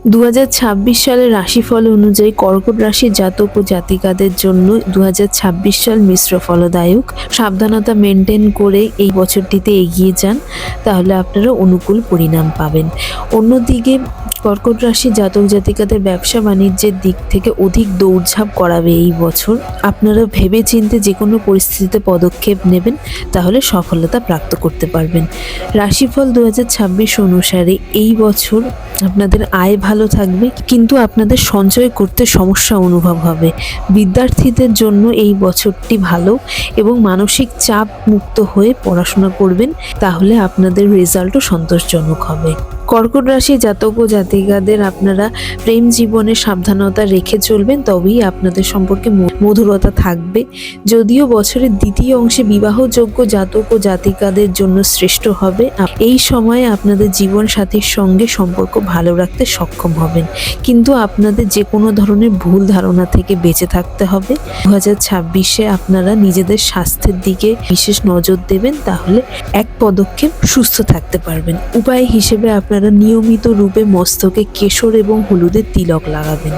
2026 সালের রাশিফল অনুযায়ী কর্কট রাশির জাতক ও জাতিকাদের জন্য 2026 সাল মিশ্র ফলদায়ক। সাবধানতা মেনটেন করে এই বছরটিতে এগিয়ে যান, তাহলে আপনারা অনুকূল পরিণাম পাবেন। অন্যদিকে কর্কট রাশির জাতক জাতিকাদের ব্যবসা বাণিজ্যের দিক থেকে অধিক দৌড়ঝাঁপ করাবে এই বছর। আপনারা ভেবেচিন্তে যে কোনো পরিস্থিতিতে পদক্ষেপ নেবেন, তাহলে সফলতা প্রাপ্ত করতে পারবেন। রাশিফল 2026 অনুসারে এই বছর আপনাদের আয় ভালো থাকবে, কিন্তু আপনাদের সঞ্চয় করতে সমস্যা অনুভব হবে। বিদ্যার্থীদের জন্য এই বছরটি ভালো এবং মানসিক চাপ মুক্ত হয়ে পড়াশোনা করবেন, তাহলে আপনাদের রেজাল্টও সন্তোষজনক হবে। কর্কট রাশি জাতক ও জাতিকাদের আপনারা প্রেম জীবনে সাবধানতা রেখে চলবেন, তবেই আপনাদের সম্পর্কে মধুরতা থাকবে। যদিও বছরের দ্বিতীয় অংশে বিবাহযোগ্য জাতক ও জাতিকাদের জন্য শ্রেষ্ঠ হবে। এই সময়ে আপনাদের জীবন সাথীর সঙ্গে সম্পর্ক ভালো রাখতে সক্ষম হবেন, কিন্তু আপনাদের যে কোনো ধরনের ভুল ধারণা থেকে বেঁচে থাকতে হবে। 2026-এ আপনারা নিজেদের স্বাস্থ্যের দিকে বিশেষ নজর দেবেন, তাহলে এক পদক্ষেপ সুস্থ থাকতে পারবেন। উপায় হিসেবে আপনারা নিয়মিত রূপে মস্তকে কেশর এবং হলুদের তিলক লাগাবেন।